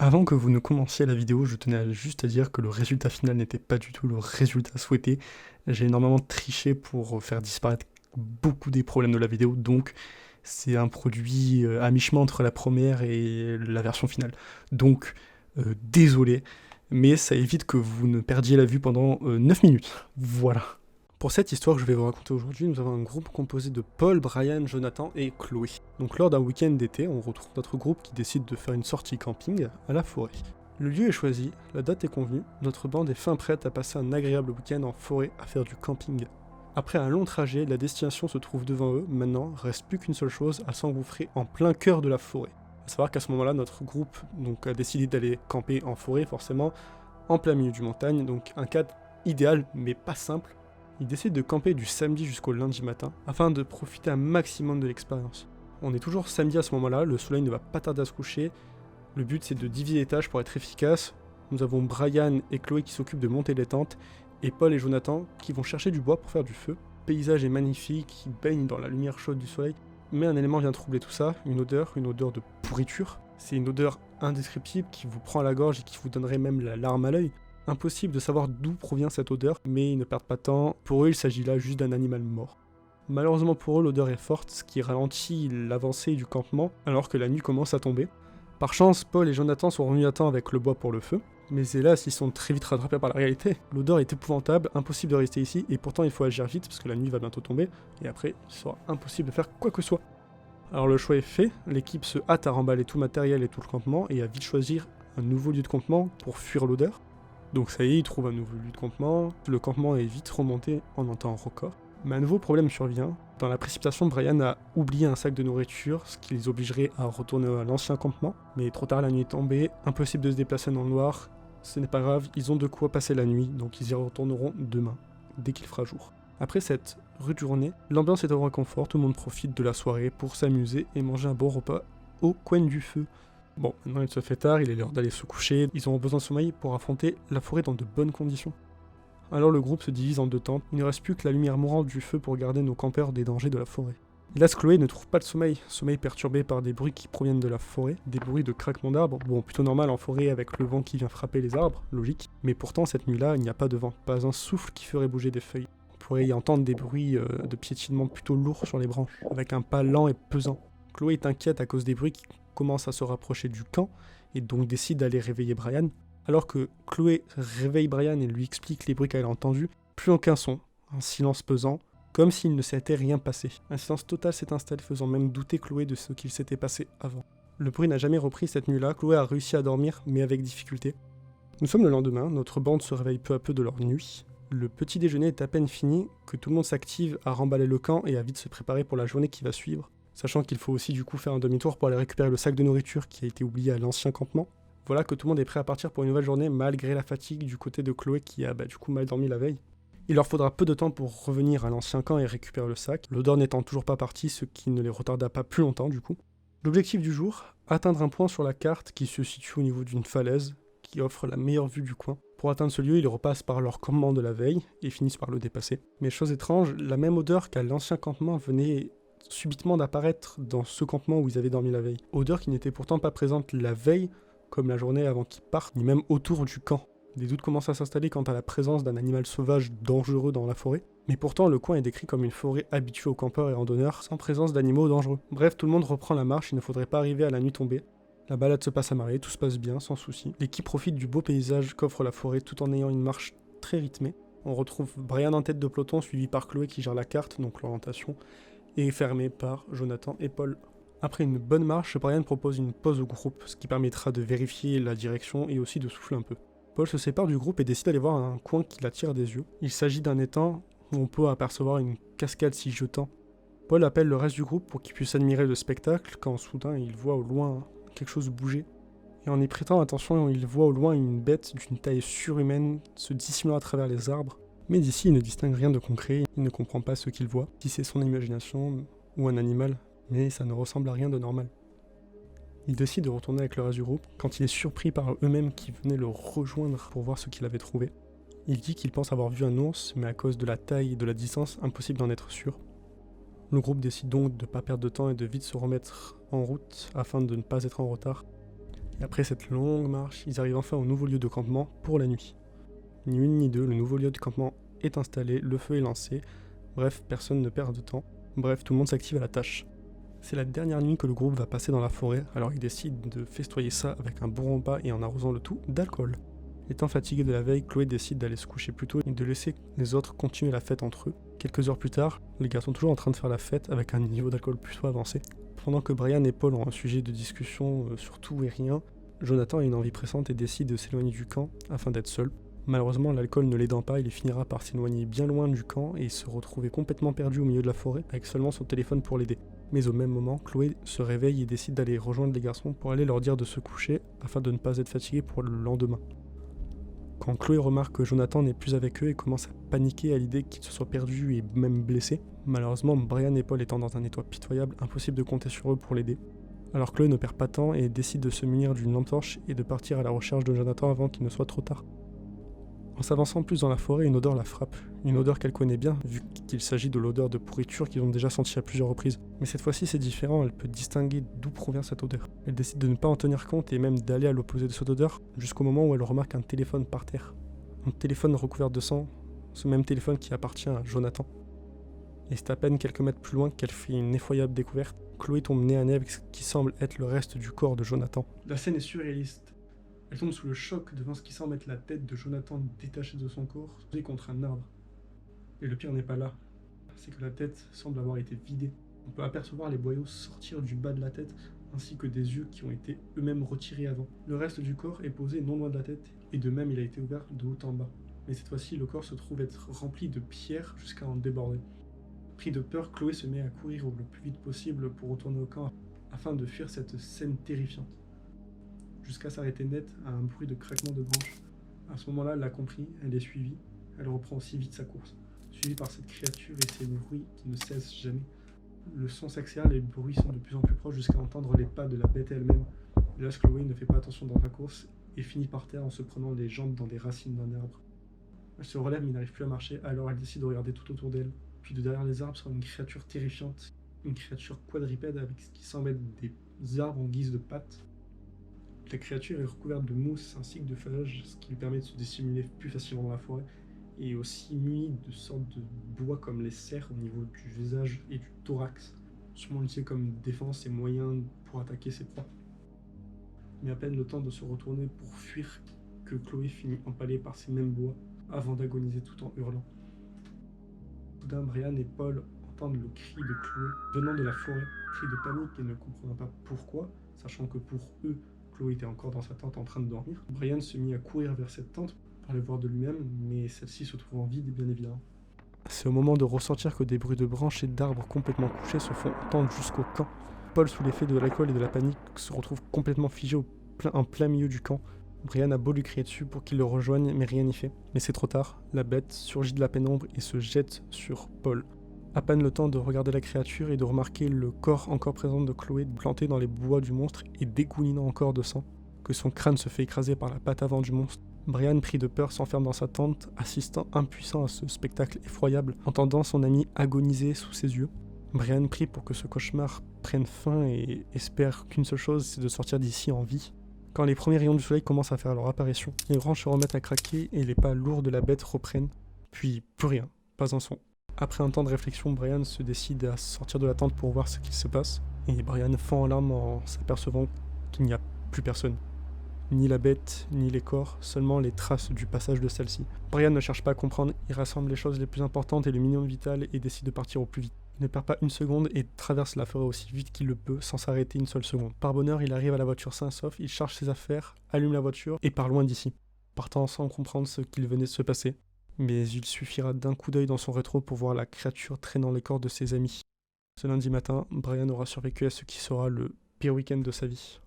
Avant que vous ne commenciez la vidéo, je tenais juste à dire que le résultat final n'était pas du tout le résultat souhaité. J'ai énormément triché pour faire disparaître beaucoup des problèmes de la vidéo, donc c'est un produit à mi-chemin entre la première et la version finale. Donc, désolé, mais ça évite que vous ne perdiez la vue pendant 9 minutes. Voilà. Pour cette histoire que je vais vous raconter aujourd'hui, nous avons un groupe composé de Paul, Brian, Jonathan et Chloé. Donc lors d'un week-end d'été, on retrouve notre groupe qui décide de faire une sortie camping à la forêt. Le lieu est choisi, la date est convenue, notre bande est fin prête à passer un agréable week-end en forêt à faire du camping. Après un long trajet, la destination se trouve devant eux, maintenant reste plus qu'une seule chose, à s'engouffrer en plein cœur de la forêt. A savoir qu'à ce moment-là, notre groupe a décidé d'aller camper en forêt, forcément, en plein milieu du montagne, donc un cadre idéal mais pas simple. Ils décident de camper du samedi jusqu'au lundi matin, afin de profiter un maximum de l'expérience. On est toujours samedi à ce moment-là, le soleil ne va pas tarder à se coucher. Le but c'est de diviser les tâches pour être efficace. Nous avons Brian et Chloé qui s'occupent de monter les tentes, et Paul et Jonathan qui vont chercher du bois pour faire du feu. Le paysage est magnifique, il baigne dans la lumière chaude du soleil, mais un élément vient troubler tout ça, une odeur de pourriture. C'est une odeur indescriptible qui vous prend à la gorge et qui vous donnerait même la larme à l'œil. Impossible de savoir d'où provient cette odeur, mais ils ne perdent pas de temps, pour eux il s'agit là juste d'un animal mort. Malheureusement pour eux l'odeur est forte, ce qui ralentit l'avancée du campement alors que la nuit commence à tomber. Par chance, Paul et Jonathan sont revenus à temps avec le bois pour le feu, mais hélas ils sont très vite rattrapés par la réalité. L'odeur est épouvantable, impossible de rester ici, et pourtant il faut agir vite parce que la nuit va bientôt tomber, et après il sera impossible de faire quoi que ce soit. Alors le choix est fait, l'équipe se hâte à remballer tout le matériel et tout le campement, et à vite choisir un nouveau lieu de campement pour fuir l'odeur. Donc ça y est, ils trouvent un nouveau lieu de campement, le campement est vite remonté en un temps record. Mais un nouveau problème survient. Dans la précipitation, Brian a oublié un sac de nourriture, ce qui les obligerait à retourner à l'ancien campement. Mais trop tard, la nuit est tombée, impossible de se déplacer dans le noir. Ce n'est pas grave, ils ont de quoi passer la nuit, donc ils y retourneront demain, dès qu'il fera jour. Après cette rude journée, l'ambiance est au réconfort, tout le monde profite de la soirée pour s'amuser et manger un bon repas au coin du feu. Bon, maintenant il se fait tard, il est l'heure d'aller se coucher, ils auront besoin de sommeil pour affronter la forêt dans de bonnes conditions. Alors le groupe se divise en deux tentes, il ne reste plus que la lumière mourante du feu pour garder nos campeurs des dangers de la forêt. Hélas, Chloé ne trouve pas de sommeil perturbé par des bruits qui proviennent de la forêt, des bruits de craquement d'arbres, bon plutôt normal en forêt avec le vent qui vient frapper les arbres, logique, mais pourtant cette nuit-là il n'y a pas de vent, pas un souffle qui ferait bouger des feuilles. On pourrait y entendre des bruits de piétinement plutôt lourds sur les branches, avec un pas lent et pesant. Chloé est inquiète à cause des bruits qui commencent à se rapprocher du camp, et donc décide d'aller réveiller Brian. Alors que Chloé réveille Brian et lui explique les bruits qu'elle a entendus, plus aucun son, un silence pesant, comme s'il ne s'était rien passé. Un silence total s'est installé, faisant même douter Chloé de ce qu'il s'était passé avant. Le bruit n'a jamais repris cette nuit-là, Chloé a réussi à dormir, mais avec difficulté. Nous sommes le lendemain, notre bande se réveille peu à peu de leur nuit. Le petit déjeuner est à peine fini que tout le monde s'active à remballer le camp et à vite se préparer pour la journée qui va suivre, sachant qu'il faut aussi du coup faire un demi-tour pour aller récupérer le sac de nourriture qui a été oublié à l'ancien campement. Voilà que tout le monde est prêt à partir pour une nouvelle journée malgré la fatigue du côté de Chloé qui a du coup mal dormi la veille. Il leur faudra peu de temps pour revenir à l'ancien camp et récupérer le sac, l'odeur n'étant toujours pas partie, ce qui ne les retarda pas plus longtemps du coup. L'objectif du jour, atteindre un point sur la carte qui se situe au niveau d'une falaise, qui offre la meilleure vue du coin. Pour atteindre ce lieu, ils repassent par leur campement de la veille et finissent par le dépasser. Mais chose étrange, la même odeur qu'à l'ancien campement venait subitement d'apparaître dans ce campement où ils avaient dormi la veille. Odeur qui n'était pourtant pas présente la veille, comme la journée avant qu'ils partent, ni même autour du camp. Des doutes commencent à s'installer quant à la présence d'un animal sauvage dangereux dans la forêt, mais pourtant le coin est décrit comme une forêt habituée aux campeurs et randonneurs, sans présence d'animaux dangereux. Bref, tout le monde reprend la marche, il ne faudrait pas arriver à la nuit tombée. La balade se passe à marée, tout se passe bien, sans souci. L'équipe profite du beau paysage qu'offre la forêt tout en ayant une marche très rythmée. On retrouve Brian en tête de peloton, suivi par Chloé qui gère la carte, donc l'orientation, et fermé par Jonathan et Paul. Après une bonne marche, Brian propose une pause au groupe, ce qui permettra de vérifier la direction et aussi de souffler un peu. Paul se sépare du groupe et décide d'aller voir un coin qui l'attire des yeux. Il s'agit d'un étang où on peut apercevoir une cascade s'y jetant. Paul appelle le reste du groupe pour qu'il puisse admirer le spectacle quand soudain il voit au loin quelque chose bouger. Et en y prêtant attention, il voit au loin une bête d'une taille surhumaine se dissimulant à travers les arbres. Mais d'ici, il ne distingue rien de concret, il ne comprend pas ce qu'il voit, si c'est son imagination ou un animal, mais ça ne ressemble à rien de normal. Il décide de retourner avec le reste du groupe quand il est surpris par eux-mêmes qui venaient le rejoindre pour voir ce qu'il avait trouvé. Il dit qu'il pense avoir vu un ours, mais à cause de la taille et de la distance, impossible d'en être sûr. Le groupe décide donc de ne pas perdre de temps et de vite se remettre en route afin de ne pas être en retard. Et après cette longue marche, ils arrivent enfin au nouveau lieu de campement pour la nuit. Ni une ni deux, le nouveau lieu de campement est installé, le feu est lancé, bref, personne ne perd de temps, bref, tout le monde s'active à la tâche. C'est la dernière nuit que le groupe va passer dans la forêt, alors ils décident de festoyer ça avec un bon repas et en arrosant le tout d'alcool. Étant fatigué de la veille, Chloé décide d'aller se coucher plus tôt et de laisser les autres continuer la fête entre eux. Quelques heures plus tard, les gars sont toujours en train de faire la fête avec un niveau d'alcool plutôt avancé. Pendant que Brian et Paul ont un sujet de discussion sur tout et rien, Jonathan a une envie pressante et décide de s'éloigner du camp afin d'être seul. Malheureusement, l'alcool ne l'aidant pas, il finira par s'éloigner bien loin du camp et se retrouver complètement perdu au milieu de la forêt avec seulement son téléphone pour l'aider. Mais au même moment, Chloé se réveille et décide d'aller rejoindre les garçons pour aller leur dire de se coucher afin de ne pas être fatigué pour le lendemain. Quand Chloé remarque que Jonathan n'est plus avec eux et commence à paniquer à l'idée qu'il se soit perdu et même blessé, malheureusement Brian et Paul étant dans un état pitoyable, impossible de compter sur eux pour l'aider. Alors Chloé ne perd pas de temps et décide de se munir d'une lampe torche et de partir à la recherche de Jonathan avant qu'il ne soit trop tard. En s'avançant plus dans la forêt, une odeur la frappe. Une odeur qu'elle connaît bien, vu qu'il s'agit de l'odeur de pourriture qu'ils ont déjà sentie à plusieurs reprises. Mais cette fois-ci, c'est différent, elle peut distinguer d'où provient cette odeur. Elle décide de ne pas en tenir compte et même d'aller à l'opposé de cette odeur, jusqu'au moment où elle remarque un téléphone par terre. Un téléphone recouvert de sang, ce même téléphone qui appartient à Jonathan. Et c'est à peine quelques mètres plus loin qu'elle fait une effroyable découverte. Chloé tombe nez à nez avec ce qui semble être le reste du corps de Jonathan. La scène est surréaliste. Elle tombe sous le choc devant ce qui semble être la tête de Jonathan détachée de son corps, posée contre un arbre. Et le pire n'est pas là, c'est que la tête semble avoir été vidée. On peut apercevoir les boyaux sortir du bas de la tête, ainsi que des yeux qui ont été eux-mêmes retirés avant. Le reste du corps est posé non loin de la tête, et de même il a été ouvert de haut en bas. Mais cette fois-ci, le corps se trouve être rempli de pierres jusqu'à en déborder. Pris de peur, Chloé se met à courir le plus vite possible pour retourner au camp, afin de fuir cette scène terrifiante. Jusqu'à s'arrêter net à un bruit de craquement de branches. À ce moment-là, elle l'a compris, elle est suivie. Elle reprend aussi vite sa course, suivie par cette créature et ses bruits qui ne cessent jamais. Le son s'accélère, les bruits sont de plus en plus proches jusqu'à entendre les pas de la bête elle-même. Et là, Chloé ne fait pas attention dans sa course et finit par terre en se prenant les jambes dans des racines d'un arbre. Elle se relève mais n'arrive plus à marcher, alors elle décide de regarder tout autour d'elle. Puis de derrière les arbres sort une créature terrifiante, une créature quadrupède avec ce qui semble être des arbres en guise de pattes. La créature est recouverte de mousse ainsi que de feuillage, ce qui lui permet de se dissimuler plus facilement dans la forêt, et aussi munie de sortes de bois comme les cerfs au niveau du visage et du thorax, sûrement utilisé comme défense et moyen pour attaquer ses proies. Mais à peine le temps de se retourner pour fuir que Chloé finit empalée par ces mêmes bois, avant d'agoniser tout en hurlant. Soudain, Brian et Paul entendent le cri de Chloé venant de la forêt, cri de panique et ne comprenant pas pourquoi, sachant que pour eux, Chloé était encore dans sa tente en train de dormir. Brian se mit à courir vers cette tente pour aller voir de lui-même, mais celle-ci se trouvant vide bien évidemment. C'est au moment de ressentir que des bruits de branches et d'arbres complètement couchés se font entendre jusqu'au camp. Paul, sous l'effet de l'alcool et de la panique, se retrouve complètement figé en plein milieu du camp. Brian a beau lui crier dessus pour qu'il le rejoigne, mais rien n'y fait. Mais c'est trop tard, la bête surgit de la pénombre et se jette sur Paul. À peine le temps de regarder la créature et de remarquer le corps encore présent de Chloé planté dans les bois du monstre et dégoulinant encore de sang, que son crâne se fait écraser par la patte avant du monstre. Brian, pris de peur, s'enferme dans sa tente, assistant impuissant à ce spectacle effroyable, entendant son ami agoniser sous ses yeux. Brian prie pour que ce cauchemar prenne fin et espère qu'une seule chose, c'est de sortir d'ici en vie. Quand les premiers rayons du soleil commencent à faire leur apparition, les branches se remettent à craquer et les pas lourds de la bête reprennent, puis plus rien, pas un son. Après un temps de réflexion, Brian se décide à sortir de la tente pour voir ce qu'il se passe, et Brian fend en larmes en s'apercevant qu'il n'y a plus personne. Ni la bête, ni les corps, seulement les traces du passage de celle-ci. Brian ne cherche pas à comprendre, il rassemble les choses les plus importantes et le minimum vital et décide de partir au plus vite. Il ne perd pas une seconde et traverse la forêt aussi vite qu'il le peut, sans s'arrêter une seule seconde. Par bonheur, il arrive à la voiture sain et sauf, il charge ses affaires, allume la voiture et part loin d'ici, partant sans comprendre ce qu'il venait de se passer. Mais il suffira d'un coup d'œil dans son rétro pour voir la créature traînant les corps de ses amis. Ce lundi matin, Brian aura survécu à ce qui sera le pire week-end de sa vie.